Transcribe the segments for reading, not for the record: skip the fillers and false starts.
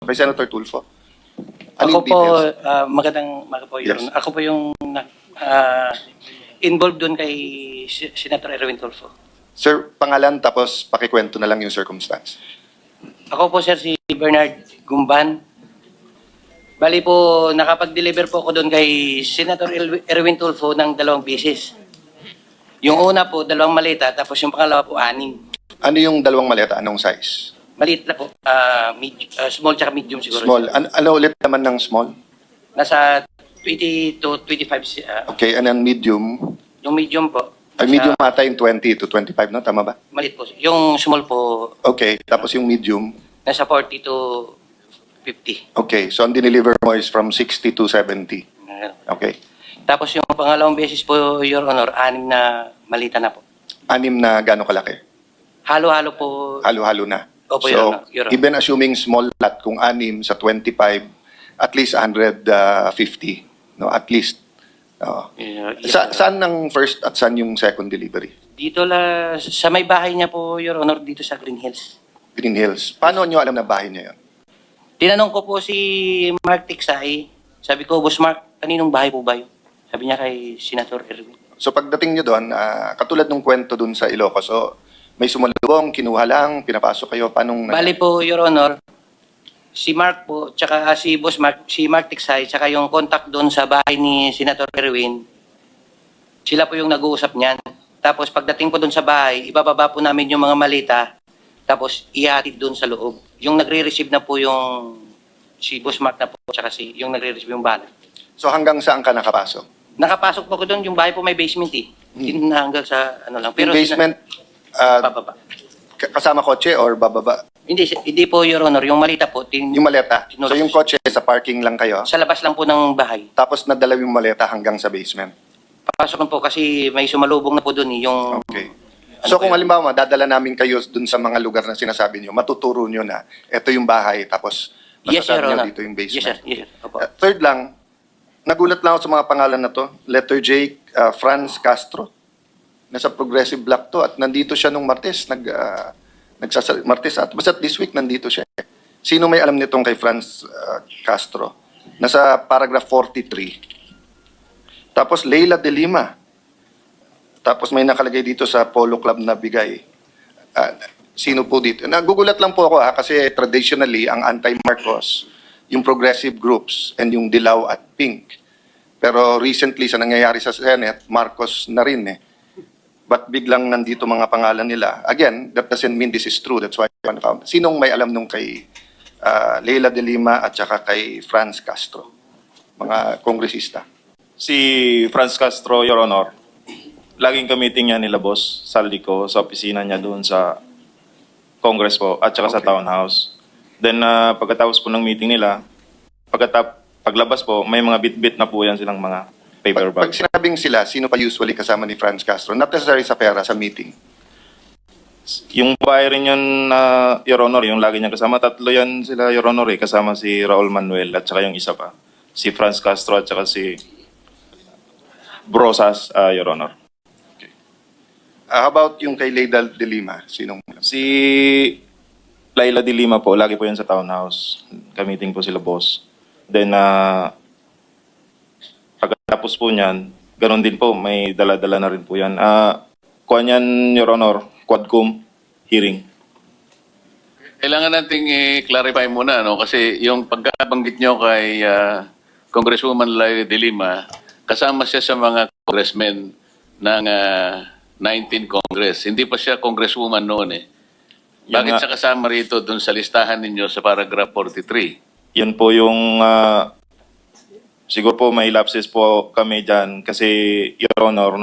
Kay Senator Tulfo. Ako yung po, details? magandang umaga po, Your Yes. Honor. Ako po yung involved doon kay Senator Erwin Tulfo. Sir, pangalan tapos pakikwento na lang yung circumstance. Ako po, sir, si Bernard Gumban. Bali po, nakapag-deliver po ako doon kay Senator Erwin Tulfo ng 2 beses. Yung una po, 2 maleta, tapos yung pangalawa po, 6. Ano yung 2 maleta? Anong size? Maliit na po, small tsaka medium siguro. Small. Ano ulit naman ng small? Nasa 20 to 25. Okay, and then medium? Yung medium po. Ay, medium ata yung 20 to 25, no? Tama ba? Maliit po. Yung small po, Okay, tapos yung medium? nasa 40 to 50. Okay, so ang dineliver mo is from 60 to 70. Okay. Tapos yung pangalawang beses po, Your Honor, 6 na malita na po. 6 na gano'ng kalaki? Halo-halo po. Halo-halo na. Opo, So, Your Honor. Your Honor. even assuming small lot, kung 6 sa 25, at least 150. No, at least. Oo. Yes, Saan ang first at saan yung second delivery? Dito sa may bahay niya po, Your Honor, dito sa Green Hills. Green Hills. Paano nyo alam na bahay niya yun? Tinanong ko po si Mark Tiksay. Sabi ko, Boss Mark, kaninong bahay po ba yun? Sabi niya kay Senator Erwin. So pagdating nyo doon, katulad ng kwento doon sa Ilocos, so may sumalubong, kinuha lang, pinapasok kayo, Bali po, Your Honor, si Mark po, tsaka si Boss Mark, si Mark Tiksay, tsaka yung contact doon sa bahay ni Senator Erwin, sila po yung nag-uusap niyan. Tapos pagdating po doon sa bahay, ibababa po namin yung mga malita, tapos ihatid doon sa loob. Yung nagre-receive na po yung si Boss Mark na po, tsaka yung nagre-receive yung bala. So hanggang saan ka nakapasok? Nakapasok po ko doon, yung bahay po may basement eh. Hindi na hanggang sa ano lang. Yung basement, Bababa. kasama kotse or bababa? Hindi po, Your Honor, yung malita po, Yung maleta. So yung kotse sa parking lang kayo, sa labas lang po ng bahay. tapos nadala yung maleta hanggang sa basement. Papasok na po kasi may sumalubong na po doon eh, yung... Okay. So kung halimbawa, dadala namin kayo dun sa mga lugar na sinasabi niyo, matuturo niyo na ito yung bahay, tapos Yes, Your masasabi niyo Honor. dito yung Yes, sir. basement. Yes, sir. Opo. Third lang, nagulat lang ako sa mga pangalan na to. Letter J, Franz Castro. Nasa Progressive Block to at nandito siya nung Martes. Martes at basta this week nandito siya. Sino may alam nitong kay Franz Castro? Nasa paragraph 43. Tapos Leila de Lima. Tapos may nakalagay dito sa Polo Club na bigay. Sino po dito? Nagugulat lang po ako kasi traditionally ang anti-Marcos, yung progressive groups and yung Dilaw at Pink. Pero recently sa nangyayari sa Senate, Marcos na rin eh. But biglang nandito mga pangalan nila. Again, that doesn't mean this is true. That's why I found. Sinong may alam nung kay Leila de Lima at saka kay Franz Castro? Mga kongresista. Si Franz Castro, Your Honor, laging ka-meeting niya nila boss, Saldico, sa opisina niya doon sa Congress po at saka sa Okay. townhouse. Then pagkatapos po ng meeting nila, paglabas po, may mga bit-bit na po yan silang mga paper Pag bags. sinabing sila, sino pa usually kasama ni Franz Castro? Not necessarily sa pera, sa meeting. Yung bahay rin yun na Your Honor, yung lagi niya kasama, 3 yan sila Your Honor eh, kasama si Raul Manuel at saka yung isa pa, si Franz Castro at saka si Brosas, Your Honor. How about yung kay Leila de Lima? Sinong Si Laila de Lima po, lagi po yan sa townhouse. Kamiting po sila boss. Then, pagkatapos po niyan, ganun din po, may dala-dala na rin po yan. Kuha niyan, Your Honor, Quadcom hearing. Kailangan nating i-clarify muna, no? Kasi yung pagkabanggit nyo kay Congresswoman Laila de Lima, kasama siya sa mga congressmen ng 19 Congress. Hindi pa siya congresswoman noon eh. Yan Bakit nga. siya kasama rito dun sa listahan ninyo sa paragraph 43? Yan po yung, siguro po may lapses po kami dyan kasi, Your Honor,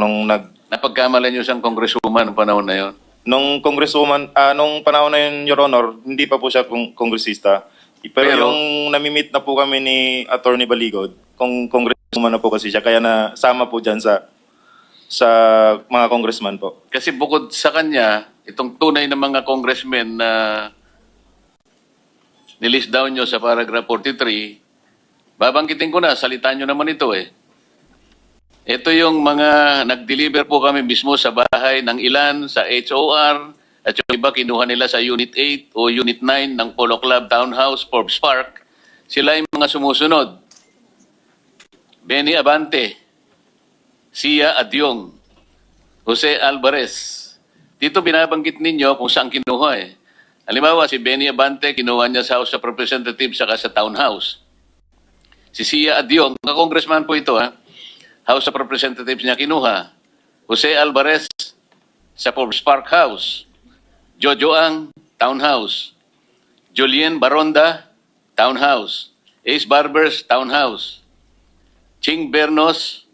Napagkamalan nyo siyang congresswoman noong panahon na yon. nung congresswoman, nung panahon na yun, Your Honor, hindi pa po siya kongresista. Pero yung namimit na po kami ni Attorney Baligod, kung congresswoman na po kasi siya, kaya nasama po dyan sa mga congressman po. Kasi bukod sa kanya, itong tunay na mga congressmen na nilist down nyo sa paragraph 43, babanggitin ko na, salitaan nyo naman ito eh. Ito yung mga nag-deliver po kami mismo sa bahay ng ilan, sa HOR, at yung iba kinuha nila sa Unit 8 o Unit 9 ng Polo Club Townhouse, Forbes Park. Sila yung mga sumusunod. Benny Abante, Sia Adyong, Jose Alvarez. Dito binabanggit ninyo kung saan kinuha eh. Halimbawa, si Benny Abante, kinuha niya sa House of Representatives saka sa Townhouse. Si Sia Adyong, congressman po ito ha, House of Representatives niya kinuha. Jose Alvarez sa Forbes Park House. Jojo Ang, Townhouse. Julien Baronda, Townhouse. Ace Barbers, Townhouse. Ching Bernos,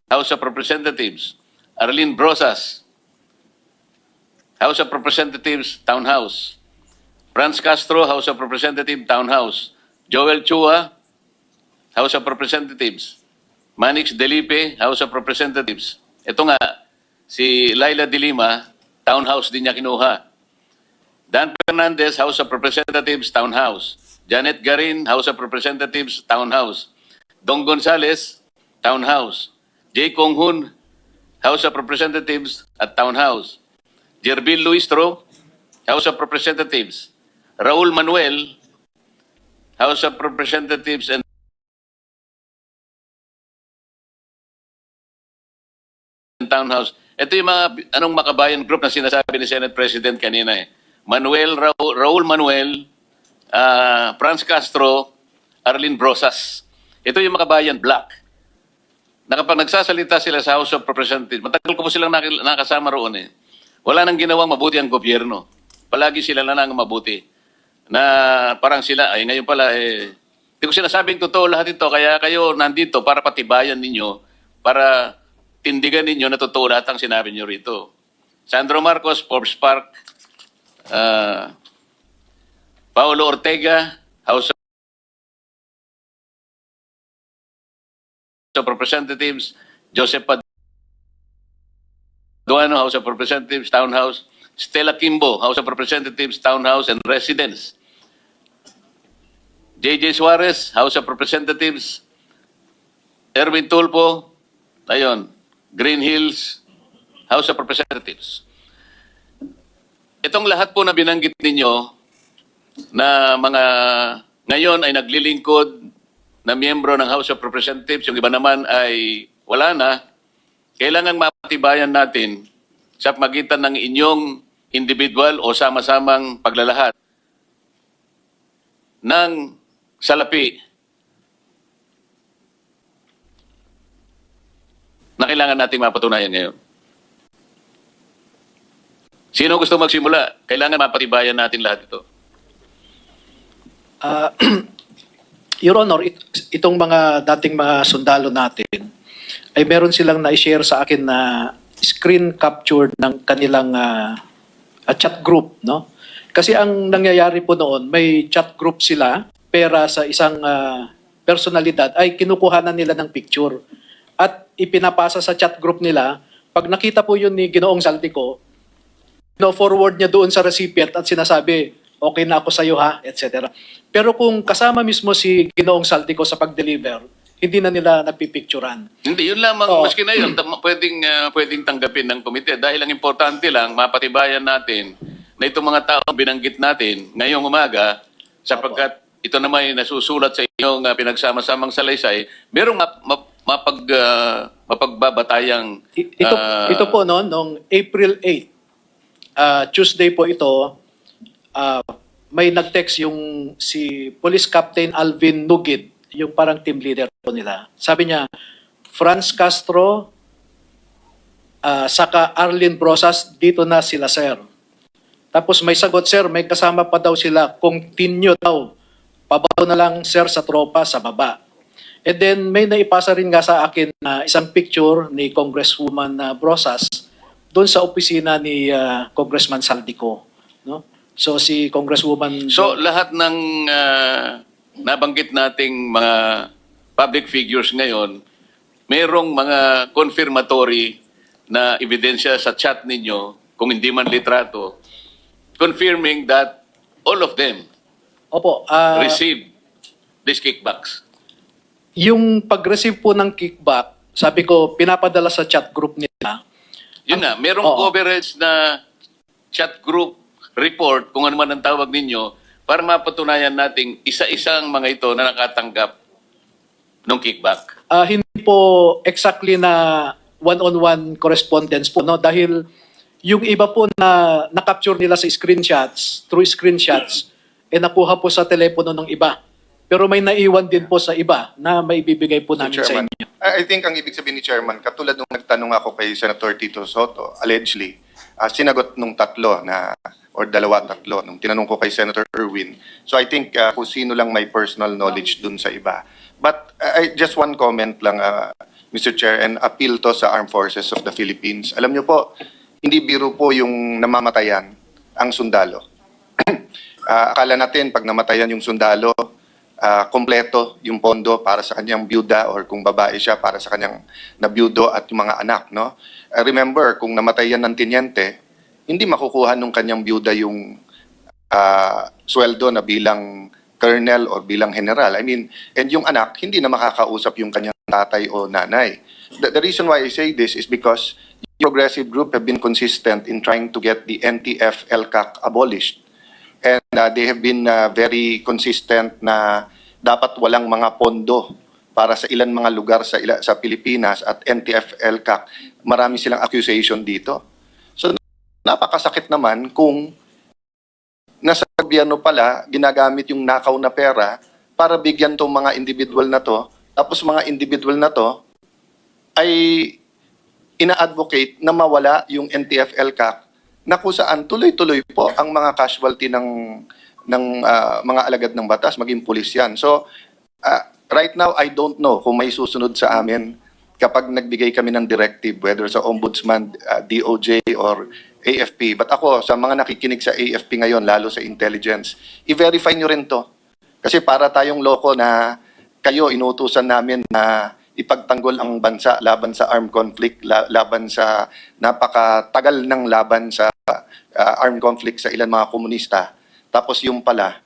House of Representatives. Arlene Brosas, House of Representatives, Townhouse. Franz Castro, House of Representatives, Townhouse. Joel Chua, House of Representatives. Manix Delipe, House of Representatives. Ito nga, si Laila de Lima, Townhouse din niya kinuha. Dan Fernandez, House of Representatives, Townhouse. Janet Garin, House of Representatives, Townhouse. Dong Gonzales, Townhouse. Jay Kong Hun, House of Representatives at Townhouse. Jervil Luistro, House of Representatives. Raul Manuel, House of Representatives and Townhouse. Ito yung mga anong makabayan group na sinasabi ni Senate President kanina eh. Raul Manuel, Franz Castro, Arlene Brosas. Ito yung makabayan black. Na kapag nagsasalita sila sa House of Representatives, matagal ko po silang nakasama roon eh. Wala nang ginawang mabuti ang gobyerno. Palagi sila na nang mabuti. Na parang sila, ay ngayon pala eh, hindi ko sinasabing totoo lahat ito, kaya kayo nandito para patibayan ninyo, para tindigan ninyo na totoo lahat ang sinabi nyo rito. Sandro Marcos, Forbes Park, Paulo Ortega, House of Representatives, Joseph Paduano, House of Representatives, Townhouse, Stella Kimbo, House of Representatives, Townhouse and Residence, J.J. Suarez, House of Representatives, Erwin Tulfo, ayun, Green Hills, House of Representatives. Itong lahat po na binanggit ninyo na mga ngayon ay naglilingkod na miyembro ng House of Representatives, yung iba naman ay wala na, kailangan mapatibayan natin sa pagitan ng inyong individual o sama-samang paglalahat ng salapi na kailangan nating mapatunayan ngayon. Sino gusto magsimula? Kailangan mapatibayan natin lahat ito. Your Honor, itong mga dating mga sundalo natin ay meron silang na-share sa akin na screen capture ng kanilang chat group, no? Kasi ang nangyayari po noon, may chat group sila, pera sa isang personalidad ay kinukuhanan nila ng picture at ipinapasa sa chat group nila. Pag nakita po yun ni Ginoong Saldico, no-forward niya doon sa recipient at sinasabi, okay na ako sa iyo ha, etc. Pero kung kasama mismo si Ginoong Saldico sa pag-deliver, hindi na nila napipicturan. Hindi, yun lamang, Oo. maski na yun, pwedeng tanggapin ng komite. Dahil ang importante lang, mapatibayan natin na itong mga taong binanggit natin ngayong umaga, sapagkat ito naman ay nasusulat sa inyong pinagsama-samang salaysay, merong mapagbabatayang... Ito po no, noong April 8, Tuesday po ito, may nag-text yung si Police Captain Alvin Nugid, yung parang team leader po nila. Sabi niya, Franz Castro, saka Arlene Brosas, dito na sila, sir. Tapos may sagot, sir, may kasama pa daw sila, continue daw. Pabaw na lang, sir, sa tropa, sa baba. And then may naipasa rin nga sa akin na isang picture ni Congresswoman Brosas doon sa opisina ni Congressman Saldico. No? So si Congresswoman... So lahat ng nabanggit nating mga public figures ngayon, merong mga confirmatory na ebidensya sa chat ninyo, kung hindi man litrato, confirming that all of them Opo, received these kickbacks. yung pag-receive po ng kickback, sabi ko, pinapadala sa chat group nila. Yun na, merong Oo. coverage na chat group report, kung ano man ang tawag ninyo, para mapatunayan nating isa-isang mga ito na nakatanggap ng kickback? Hindi po exactly na one-on-one correspondence po, no? Dahil yung iba po na na-capture nila sa screenshots, through screenshots, nakuha po sa telepono ng iba. Pero may naiwan din po sa iba na may bibigay po namin sa Chairman, inyo. I think ang ibig sabihin ni Chairman, katulad nung nagtanong ako kay Senator Tito Soto, allegedly, sinagot nung tatlo na, or dalawa-tatlo, nung tinanong ko kay Senator Erwin. So I think kung sino lang may personal knowledge dun sa iba. But just one comment lang, Mr. Chair, and appeal to sa Armed Forces of the Philippines. Alam niyo po, hindi biro po yung namamatayan ang sundalo. Akala natin pag namatayan yung sundalo, kompleto yung pondo para sa kanyang byuda or kung babae siya para sa kanyang nabyudo at yung mga anak, no? Remember, kung namatay yan ng tinyente, hindi makukuha nung kanyang byuda yung sweldo na bilang colonel or bilang general. I mean, and yung anak, hindi na makakausap yung kanyang tatay o nanay. The reason why I say this is because the progressive group have been consistent in trying to get the NTF-LCAC abolished. And they have been very consistent na dapat walang mga pondo para sa ilan mga lugar sa Pilipinas at NTF-LCAC, marami silang accusation dito. So napakasakit naman kung nasa gobyerno pala ginagamit yung nakaw na pera para bigyan tong mga individual na to, tapos mga individual na to ay ina-advocate na mawala yung NTF-LCAC na kung saan tuloy-tuloy po ang mga casualty ng mga alagad ng batas, maging pulis yan. So, right now, I don't know kung may susunod sa amin kapag nagbigay kami ng directive, whether sa Ombudsman, DOJ, or AFP. But ako, sa mga nakikinig sa AFP ngayon, lalo sa intelligence, i-verify nyo rin to. Kasi para tayong loko na kayo, inutusan namin na ipagtanggol ang bansa laban sa armed conflict, laban sa napakatagal ng laban sa armed conflict sa ilan mga komunista. Tapos yung pala,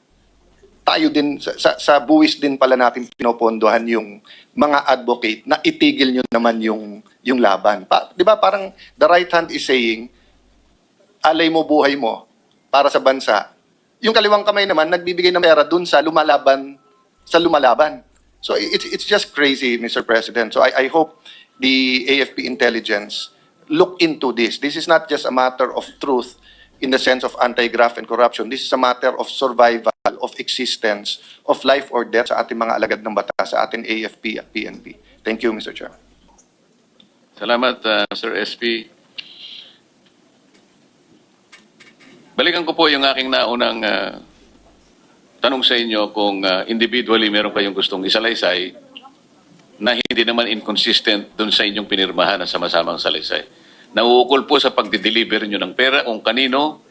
tayo din, sa buwis din pala natin pinopondohan yung mga advocate na itigil nyo naman yung laban. Di ba parang the right hand is saying, alay mo buhay mo para sa bansa. Yung kaliwang kamay naman, nagbibigay ng pera dun sa lumalaban. So it's just crazy, Mr. President. So I hope the AFP intelligence look into this. This is not just a matter of truth in the sense of anti-graft and corruption. This is a matter of survival, of existence, of life or death sa ating mga alagad ng batas, sa ating AFP at PNP. Thank you, Mr. Chair. Salamat, Sir SP. Balikan ko po yung aking naunang tanong sa inyo kung individually meron kayong gustong isalaysay na hindi naman inconsistent dun sa inyong pinirmahan na sama-samang salaysay. Nauukol po sa pagdi-deliver nyo ng pera kung kanino,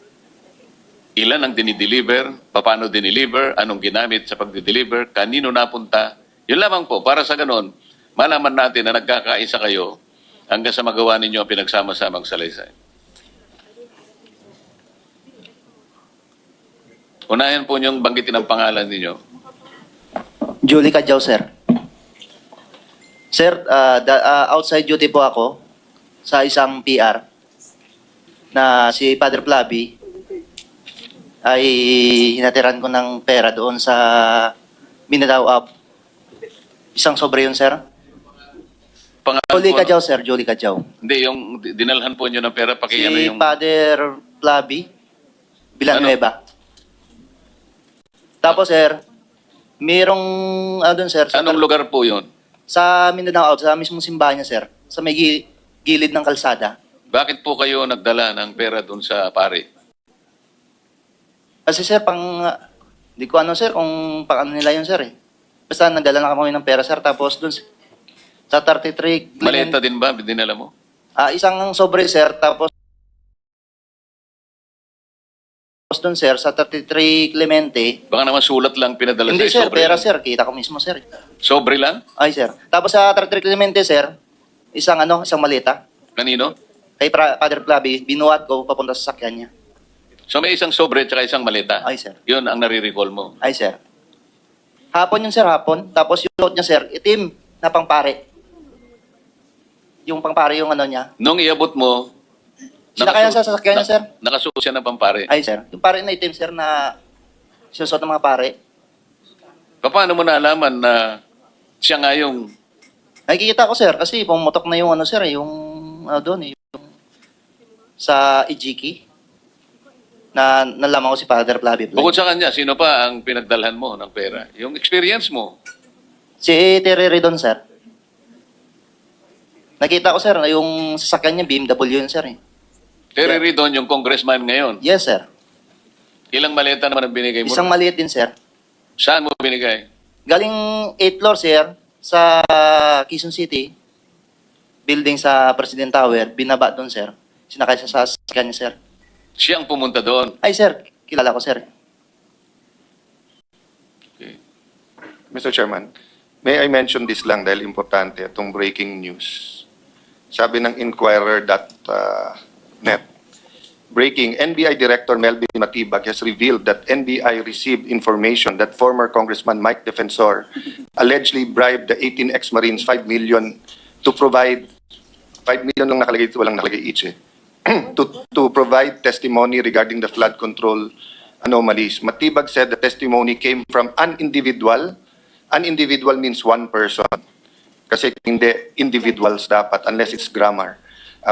ilan ang dinideliver, paano dinideliver, anong ginamit sa pagdi-deliver, kanino napunta. Yun lamang po, para sa ganon, malaman natin na nagkakaisa kayo hanggang sa magawa ninyo ang pinagsama-samang salaysay. Unahin po niyong banggitin ang pangalan ninyo. Julie Cadjao, sir. Sir, outside duty po ako sa isang PR na si Father Flavi ay hinatiran ko ng pera doon sa Mindanao Up. Isang sobre yun, sir. Pangalan Julie po, Cadjao, sir. Julie Cadjao. Hindi, yung dinalhan po niyo ng pera, Si ano yung... Father Flavi Villanueva. Tapos, sir, mayroong, doon, sir, Anong lugar po yun? sa Mindanao Out, sa mismong simbahan niya, sir, sa may gilid ng kalsada. Bakit po kayo nagdala ng pera doon sa pare? Kasi, sir, di ko ano, sir, kung pang ano nila yun, sir, eh. Basta nagdala na kami ng pera, sir, tapos doon, sa 33... Maleta din ba dinala mo? Isang sobre, sir, tapos doon, sir, sa 33 Clemente. Baka naman sulat lang pinadala Hindi, sa sir, sobre. pera, sir. Kita ko mismo, sir. Sobre lang? Ay, sir. Tapos sa 33 Clemente, sir, isang maleta. Kanino? Kay Father Flavi, binuhat ko papunta sa sakyan niya. So may isang sobre at isang maleta? Ay, sir. Yun ang nare-recall mo. Ay, sir. Hapon yun, sir, hapon. Tapos yung note niya, sir, itim na pangpare. Yung pangpare yung ano niya. Nung iabot mo, Sinakayan sa sasakyan niya, sir. Nakasuot siya ng pampare. Ay, sir. Yung pare na itim, sir, na sinusuot ng mga pare. Paano mo nalaman na siya nga yung... Nakikita ko, sir, kasi pumutok na yung ano, sir, yung doon, yung sa Ijiki. Na nalaman ko si Father Flavi. Bukod sa kanya, sino pa ang pinagdalhan mo ng pera? Yung experience mo. Si Terry Redon, sir. Nakita ko, sir, yung sasakyan niya, BMW yun, sir. Eh. Terry Ridon, yung congressman ngayon. Yes, sir. Ilang maleta naman ang binigay mo? Isang maliit din, sir. Saan mo binigay? Galing 8th floor, sir, sa Quezon City. Building sa President Tower. Binaba doon, sir. Sinakay siya sa sasakyan niya, sir. Siya ang pumunta doon. Ay, sir, kilala ko, sir. Okay. Mr. Chairman, may I mention this lang dahil importante itong breaking news. Sabi ng Inquirer.net, breaking, NBI Director Melvin Matibag has revealed that NBI received information that former Congressman Mike Defensor allegedly bribed the 18 ex-Marines 5 million to provide, 5 million lang nakalagay ito, walang nakalagay each eh, to provide testimony regarding the flood control anomalies. Matibag said the testimony came from an individual. An individual means one person. Kasi hindi individuals dapat unless it's grammar.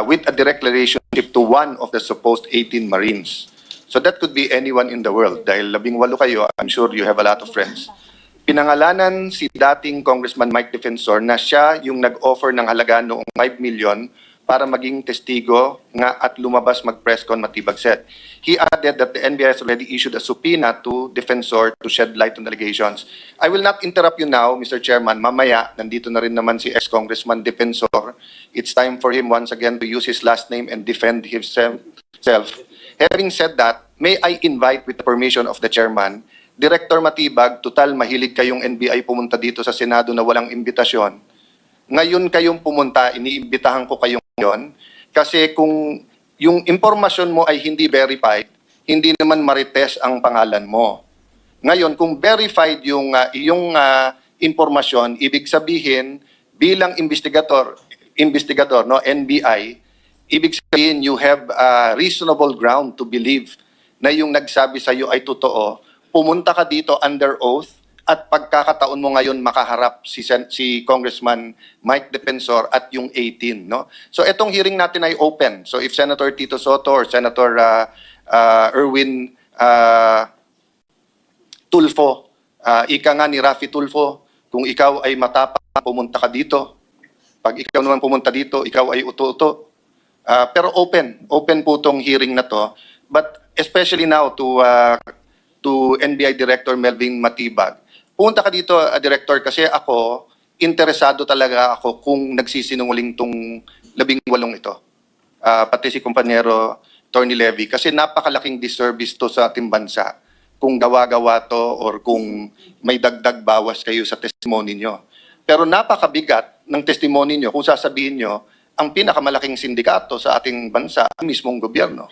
With a direct relationship to one of the supposed 18 Marines. So that could be anyone in the world. Dahil 18 kayo, I'm sure you have a lot of friends. Pinangalanan si dating Congressman Mike Defensor na siya yung nag-offer ng halaga noong 5 million para maging testigo nga at lumabas mag-press con, Matibag said. He added that the NBI has already issued a subpoena to Defensor to shed light on the allegations. I will not interrupt you now, Mr. Chairman. Mamaya, nandito na rin naman si ex-Congressman Defensor. It's time for him once again to use his last name and defend himself. Having said that, may I invite with the permission of the Chairman, Director Matibag, total mahilig kayong NBI pumunta dito sa Senado na walang imbitasyon. Ngayon kayong pumunta, iniimbitahan ko kayong ngayon kasi kung yung impormasyon mo ay hindi verified, hindi naman marites ang pangalan mo. Ngayon, kung verified yung iyong impormasyon, ibig sabihin bilang investigator no NBI, ibig sabihin you have reasonable ground to believe na yung nagsabi sa iyo ay totoo. Pumunta ka dito under oath at pagkakataon mo ngayon makaharap si Congressman Mike Defensor at yung 18, no? So itong hearing natin ay open. So if Senator Tito Soto or Senator Erwin Tulfo, ika nga ni Raffy Tulfo, kung ikaw ay matapang, pumunta ka dito. Pag ikaw naman pumunta dito, ikaw ay uto-uto. Pero open po tong hearing na to. But especially now to NBI Director Melvin Matibag. Punta ka dito, Director, kasi ako, interesado talaga ako kung nagsisinungaling tong 18 ito. Pati si kumpanyero Tony Levy. Kasi napakalaking disservice to sa ating bansa kung gawa-gawa to or kung may dagdag bawas kayo sa testimony nyo. Pero napakabigat ng testimony nyo kung sasabihin nyo ang pinakamalaking sindikato sa ating bansa, ang mismong gobyerno.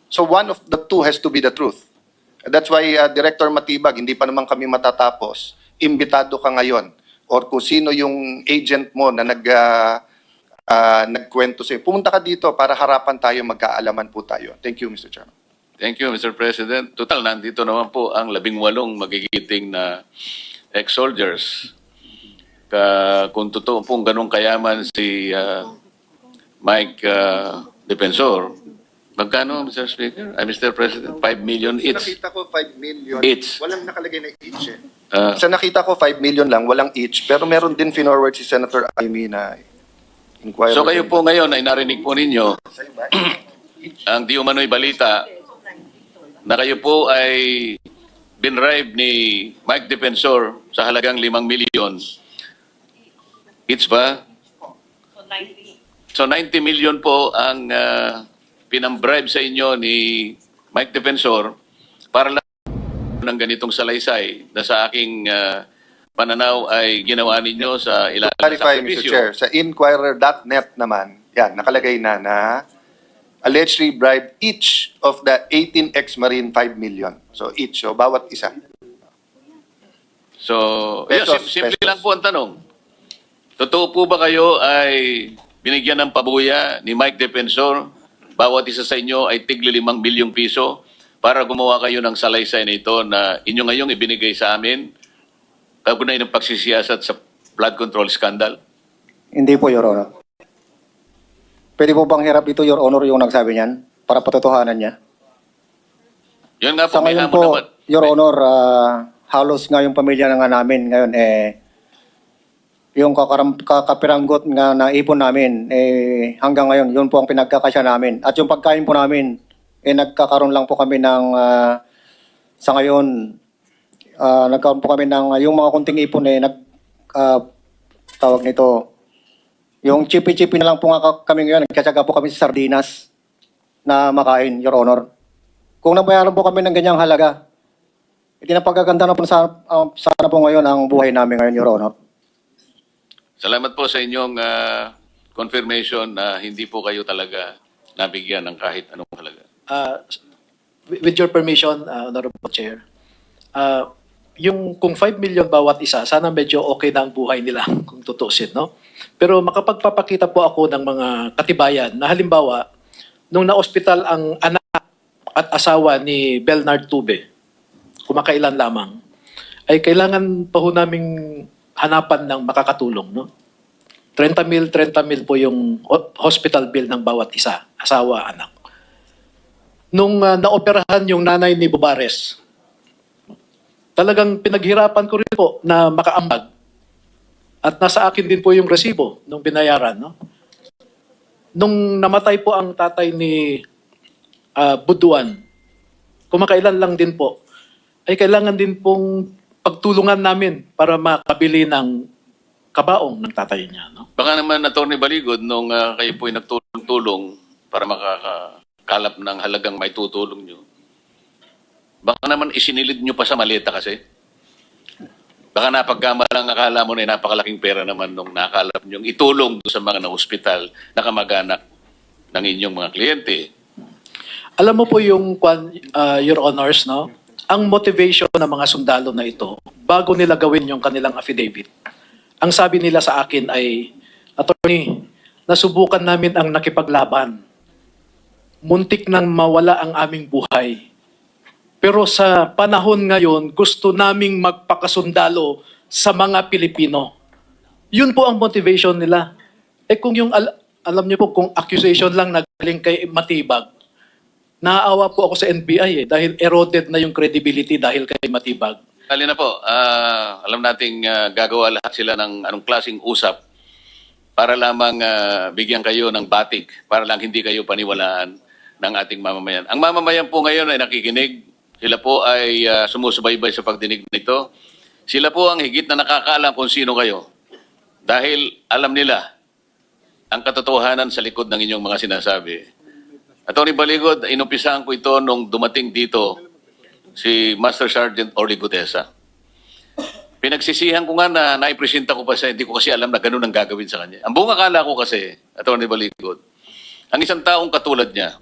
So one of the two has to be the truth. That's why, Director Matibag, hindi pa naman kami matatapos. Imbitado ka ngayon. Or kung sino yung agent mo na nagkwento sa'yo. Pumunta ka dito para harapan tayo, magkaalaman po tayo. Thank you, Mr. Chairman. Thank you, Mr. President. Total, nandito naman po ang 18 magigiting na ex-soldiers. Kung totoo pong ganun kayaman si Mike Defensor, magkano, Mr. Speaker? Mr. President, 5 million each. Nakita ko 5 million. Each. Walang nakalagay na each eh. Ah. Sa nakita ko 5 million lang, walang each. Pero meron din finorward si Senator Amy na inquiry. So kayo po ngayon ay narinig po ninyo ang di umano'y balita na kayo po ay binribe ni Mike Defensor sa halagang 5 million. Each ba? So 90 million po ang pinambribe sa inyo ni Mike Defensor para lang ng ganitong salaysay na sa aking pananaw ay ginawa ninyo sa ilalim ng Clarify, Mr. sakripisyo. Chair. Sa Inquirer.net naman, yan, nakalagay na allegedly bribed each of the 18 ex-Marine 5 million. So each, so bawat isa. So, Pesos, simple pesos. lang po ang tanong. Totoo po ba kayo ay binigyan ng pabuya ni Mike Defensor bawat isa sa inyo ay tigli 5 milyong piso para gumawa kayo ng salaysay na ito na inyo ngayong ibinigay sa amin kaugnay ng pagsisiyasat sa flood control scandal? Hindi po, Your Honor. Pwede po bang hirap ito, Your Honor, yung nagsabi niyan para patotohanan niya? Yun nga po, Sa may ngayon hamon po, naman. Your Honor, halos nga yung pamilya na nga namin ngayon, yung kakapiranggot nga na ipon namin, hanggang ngayon, yun po ang pinagkakasya namin. At yung pagkain po namin, nagkakaroon lang po kami ng, sa ngayon, nagkaroon po kami ng, yung mga kunting ipon, tawag nito, yung chipi-chipi na lang po nga kami ngayon, nagkatsaga po kami sa sardinas na makain, Your Honor. Kung nabayaran po kami ng ganyang halaga, itinapagaganda na po sana po ngayon ang buhay namin ngayon, Your Honor. Salamat po sa inyong confirmation na hindi po kayo talaga nabigyan ng kahit anong halaga. With your permission, Honorable Chair, yung kung 5 million bawat isa, sana medyo okay na ang buhay nila kung tutusin, no? Pero makapagpapakita po ako ng mga katibayan na halimbawa, nung na-hospital ang anak at asawa ni Bernard Tube, kumakailan lamang, ay kailangan pa ho naming hanapan ng makakatulong, no? 30 mil po yung hospital bill ng bawat isa, asawa, anak. Nung naoperahan yung nanay ni Bubares, talagang pinaghirapan ko rin po na makaambag. At nasa akin din po yung resibo nung binayaran, no? Nung namatay po ang tatay ni Buduan, kumakailan lang din po, ay kailangan din pong pagtulungan namin para makabili ng kabaong ng tatay niya, no? Baka naman, Atty. Baligod, nung kayo po ay nagtulong-tulong para makakakalap ng halagang may tutulong nyo, baka naman isinilid nyo pa sa maleta kasi. Baka napagkamalang akala mo na napakalaking pera naman nung nakalap nyo itulong sa mga na-hospital na kamag-anak ng inyong mga kliyente. Alam mo po yung, Your Honors, no? Ang motivation ng mga sundalo na ito, bago nila gawin yung kanilang affidavit, ang sabi nila sa akin ay, Attorney, nasubukan namin ang nakipaglaban. Muntik nang mawala ang aming buhay. Pero sa panahon ngayon, gusto naming magpakasundalo sa mga Pilipino. Yun po ang motivation nila. Kung yung, alam niyo po, kung accusation lang nagaling kay Matibag, naaawa po ako sa NBI dahil eroded na yung credibility dahil kay Matibag. Kali na po, alam nating gagawa lahat sila ng anong klaseng usap para lamang bigyan kayo ng batik, para lang hindi kayo paniwalaan ng ating mamamayan. Ang mamamayan po ngayon ay nakikinig. Sila po ay sumusubaybay sa pagdinig nito. Sila po ang higit na nakakaalam kung sino kayo. Dahil alam nila ang katotohanan sa likod ng inyong mga sinasabi. Atty. Baligod, inumpisahan ko ito nung dumating dito si Master Sergeant Orly Gutesa. Pinagsisihan ko nga na naipresenta ko pa siya, hindi ko kasi alam na ganun ang gagawin sa kanya. Ang buong akala ko kasi, Atty. Baligod, ang isang taong katulad niya,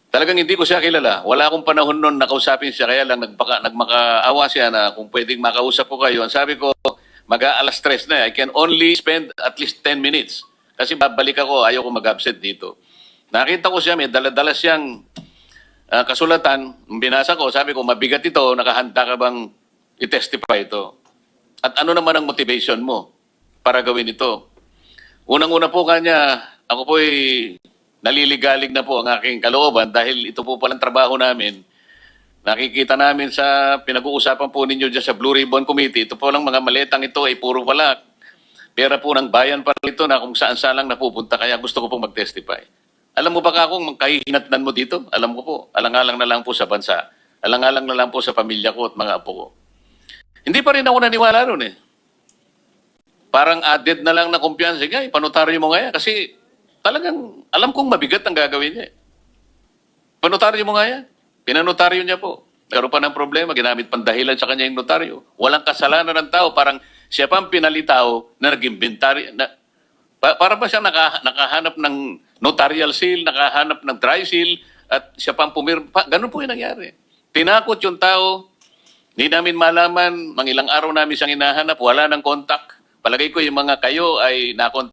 talagang hindi ko siya kilala. Wala akong panahon noon na kausapin siya, kaya lang nagmakaawa siya na kung pwedeng makausap ko kayo. Ang sabi ko, mag-aalas 3 na. I can only spend at least 10 minutes. Kasi babalik ako, ayaw ko mag-absent dito. Nakita ko siya, may dala-dala siyang kasulatan. Binasa ko, sabi ko, mabigat ito, nakahanda ka bang i-testify ito? At ano naman ang motivation mo para gawin ito? Unang-una po kanya, ako po'y naliligalig na po ang aking kalooban dahil ito po palang trabaho namin. Nakikita namin sa pinag-uusapan po ninyo dyan sa Blue Ribbon Committee, ito po lang mga maletang ito ay puro pala pera po ng bayan para ito na kung saan-saan lang napupunta, kaya gusto ko pong mag-testify. Alam mo ba kung kahihinatnan mo dito? Alam ko po, alang-alang na lang po sa bansa. Alang-alang na lang po sa pamilya ko at mga apo ko. Hindi pa rin ako naniwala ron eh. Parang added na lang na kumpiyansa. Sige, panotaryo mo nga yan. Kasi talagang alam kong mabigat ang gagawin niya. Panotaryo mo nga yan. Pinanotaryo niya po. Nagkaroon pa ng problema, ginamit pang dahilan sa kanya yung notaryo. Walang kasalanan ng tao. Parang siya pa ang pinalitaw na nag-inventaryo. Para ba siya nakahanap ng notarial seal, nakahanap ng dry seal, at siya pa ang pumirma. Ganun po yung nangyari. Tinakot yung tao. Hindi namin malaman, mga ilang araw namin siyang hinahanap, wala ng contact. Palagay ko yung mga kayo ay nakontak